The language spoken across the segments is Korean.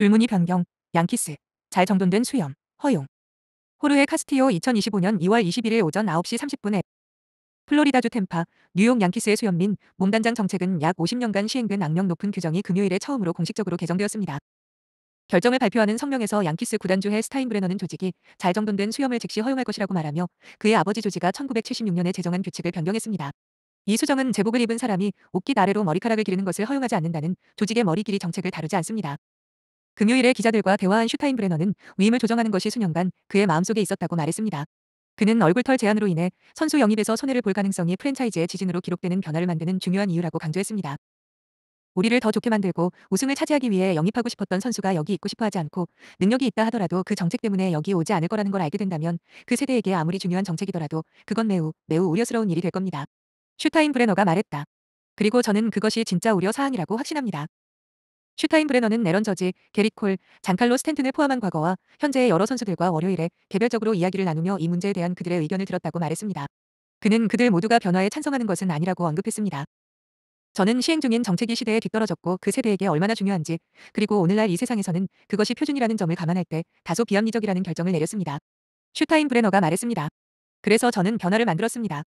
줄무늬 변경, 양키스, 잘 정돈된 수염, 허용. 호르헤 카스티오 2025년 2월 21일 오전 9시 30분에 플로리다주 템파, 뉴욕 양키스의 수염 및 몸단장 정책은 약 50년간 시행된 악명 높은 규정이 금요일에 처음으로 공식적으로 개정되었습니다. 결정을 발표하는 성명에서 양키스 구단주 헬 스타인브레너는 조직이 잘 정돈된 수염을 즉시 허용할 것이라고 말하며 그의 아버지 조지가 1976년에 제정한 규칙을 변경했습니다. 이 수정은 제복을 입은 사람이 옷깃 아래로 머리카락을 기르는 것을 허용하지 않는다는 조직의 머리 길이 정책을 다루지 않습니다. 금요일에 기자들과 대화한 슈타인브레너는 위임을 조정하는 것이 수년간 그의 마음속에 있었다고 말했습니다. 그는 얼굴털 제한으로 인해 선수 영입에서 손해를 볼 가능성이 프랜차이즈의 지진으로 기록되는 변화를 만드는 중요한 이유라고 강조했습니다. 우리를 더 좋게 만들고 우승을 차지하기 위해 영입하고 싶었던 선수가 여기 있고 싶어 하지 않고 능력이 있다 하더라도 그 정책 때문에 여기 오지 않을 거라는 걸 알게 된다면 그 세대에게 아무리 중요한 정책이더라도 그건 매우 매우 우려스러운 일이 될 겁니다. 슈타인브레너가 말했다. 그리고 저는 그것이 진짜 우려 사항이라고 확신합니다. 슈타인브레너는 에런 저지, 게리 콜, 잔칼로 스탠튼을 포함한 과거와 현재의 여러 선수들과 월요일에 개별적으로 이야기를 나누며 이 문제에 대한 그들의 의견을 들었다고 말했습니다. 그는 그들 모두가 변화에 찬성하는 것은 아니라고 언급했습니다. 저는 시행 중인 정책이 시대에 뒤떨어졌고 그 세대에게 얼마나 중요한지, 그리고 오늘날 이 세상에서는 그것이 표준이라는 점을 감안할 때 다소 비합리적이라는 결정을 내렸습니다. 슈타인브레너가 말했습니다. 그래서 저는 변화를 만들었습니다.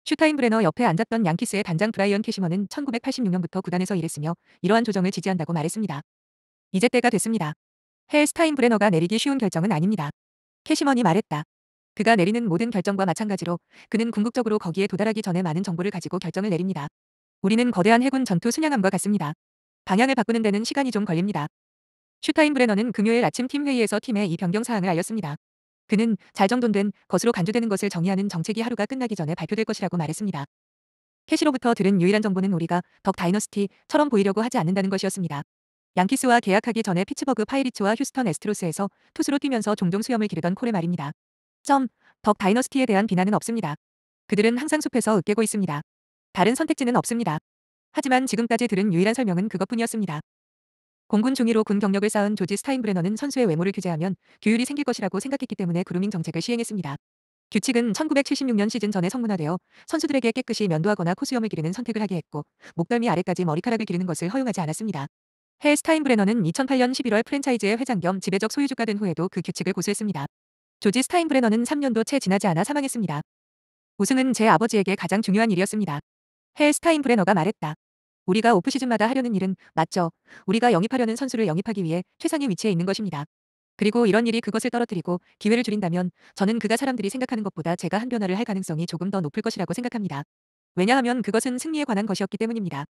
슈타인브레너 옆에 앉았던 양키스의 단장 브라이언 캐시먼은 1986년부터 구단에서 일했으며 이러한 조정을 지지한다고 말했습니다. 이제 때가 됐습니다. 헬 스타인브레너가 내리기 쉬운 결정은 아닙니다. 캐시먼이 말했다. 그가 내리는 모든 결정과 마찬가지로 그는 궁극적으로 거기에 도달하기 전에 많은 정보를 가지고 결정을 내립니다. 우리는 거대한 해군 전투 순양함과 같습니다. 방향을 바꾸는 데는 시간이 좀 걸립니다. 슈타인브레너는 금요일 아침 팀 회의에서 팀에 이 변경 사항을 알렸습니다. 그는 잘 정돈된 것으로 간주되는 것을 정의하는 정책이 하루가 끝나기 전에 발표될 것이라고 말했습니다. 캐시로부터 들은 유일한 정보는 우리가 덕 다이너스티처럼 보이려고 하지 않는다는 것이었습니다. 양키스와 계약하기 전에 피츠버그 파이리츠와 휴스턴 애스트로스에서 투수로 뛰면서 종종 수염을 기르던 콜의 말입니다. 덕 다이너스티에 대한 비난은 없습니다. 그들은 항상 숲에서 으깨고 있습니다. 다른 선택지는 없습니다. 하지만 지금까지 들은 유일한 설명은 그것뿐이었습니다. 공군 중위로 군 경력을 쌓은 조지 스타인브레너는 선수의 외모를 규제하면 규율이 생길 것이라고 생각했기 때문에 그루밍 정책을 시행했습니다. 규칙은 1976년 시즌 전에 성문화되어 선수들에게 깨끗이 면도하거나 코수염을 기르는 선택을 하게 했고 목덜미 아래까지 머리카락을 기르는 것을 허용하지 않았습니다. 헬 스타인브레너는 2008년 11월 프랜차이즈의 회장 겸 지배적 소유주가 된 후에도 그 규칙을 고수했습니다. 조지 스타인브레너는 3년도 채 지나지 않아 사망했습니다. 우승은 제 아버지에게 가장 중요한 일이었습니다. 헬 스타인브레너가 말했다. 우리가 오프시즌마다 하려는 일은 맞죠. 우리가 영입하려는 선수를 영입하기 위해 최상의 위치에 있는 것입니다. 그리고 이런 일이 그것을 떨어뜨리고 기회를 줄인다면 저는 그가 사람들이 생각하는 것보다 제가 한 변화를 할 가능성이 조금 더 높을 것이라고 생각합니다. 왜냐하면 그것은 승리에 관한 것이었기 때문입니다.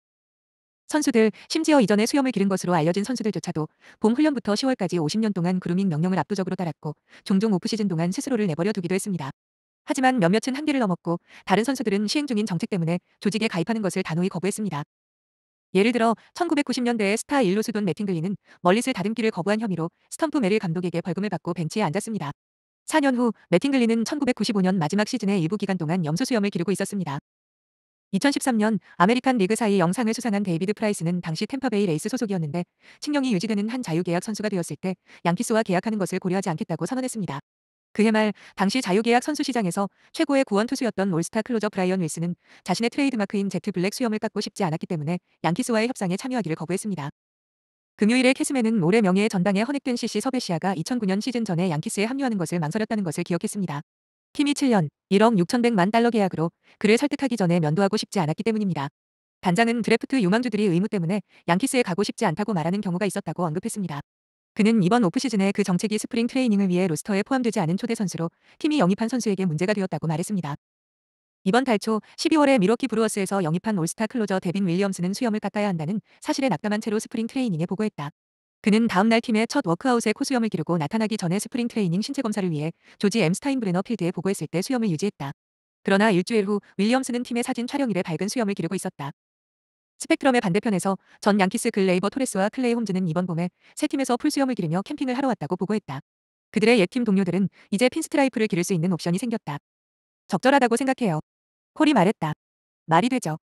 선수들, 심지어 이전에 수염을 기른 것으로 알려진 선수들조차도 봄 훈련부터 10월까지 50년 동안 그루밍 명령을 압도적으로 따랐고 종종 오프시즌 동안 스스로를 내버려 두기도 했습니다. 하지만 몇몇은 한계를 넘었고 다른 선수들은 시행 중인 정책 때문에 조직에 가입하는 것을 단호히 거부했습니다. 예를 들어 1990년대의 스타 일루수 돈 매팅글리는 멀릿을 다듬기를 거부한 혐의로 스텀프 메릴 감독에게 벌금을 받고 벤치에 앉았습니다. 4년 후 매팅글리는 1995년 마지막 시즌의 일부 기간 동안 염소 수염을 기르고 있었습니다. 2013년 아메리칸 리그 사이 영상을 수상한 데이비드 프라이스는 당시 템파베이 레이스 소속이었는데 칙령이 유지되는 한 자유계약 선수가 되었을 때 양키스와 계약하는 것을 고려하지 않겠다고 선언했습니다. 그해 말 당시 자유계약 선수 시장에서 최고의 구원 투수였던 올스타 클로저 브라이언 윌슨은 자신의 트레이드마크인 제트 블랙 수염을 깎고 싶지 않았기 때문에 양키스와의 협상에 참여하기를 거부했습니다. 금요일에 캐스맨은 올해 명예의 전당에 헌액된 CC 서베시아가 2009년 시즌 전에 양키스에 합류하는 것을 망설였다는 것을 기억했습니다. 팀이 7년 1억 6,100만 달러 계약으로 그를 설득하기 전에 면도하고 싶지 않았기 때문입니다. 단장은 드래프트 유망주들이 의무 때문에 양키스에 가고 싶지 않다고 말하는 경우가 있었다고 언급했습니다. 그는 이번 오프시즌에 그 정책이 스프링 트레이닝을 위해 로스터에 포함되지 않은 초대 선수로 팀이 영입한 선수에게 문제가 되었다고 말했습니다. 이번 달 초 12월에 미러키 브루어스에서 영입한 올스타 클로저 데빈 윌리엄스는 수염을 깎아야 한다는 사실에 낙담한 채로 스프링 트레이닝에 보고했다. 그는 다음 날 팀의 첫 워크아웃에 코수염을 기르고 나타나기 전에 스프링 트레이닝 신체 검사를 위해 조지 엠 스타인브레너 필드에 보고했을 때 수염을 유지했다. 그러나 일주일 후 윌리엄스는 팀의 사진 촬영일에 밝은 수염을 기르고 있었다. 스펙트럼의 반대편에서 전 양키스 글레이버 토레스와 클레이 홈즈는 이번 봄에 새 팀에서 풀수염을 기르며 캠핑을 하러 왔다고 보고했다. 그들의 옛 팀 동료들은 이제 핀스트라이프를 기를 수 있는 옵션이 생겼다. 적절하다고 생각해요. 콜이 말했다. 말이 되죠.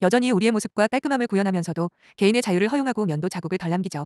여전히 우리의 모습과 깔끔함을 구현하면서도 개인의 자유를 허용하고 면도 자국을 덜 남기죠.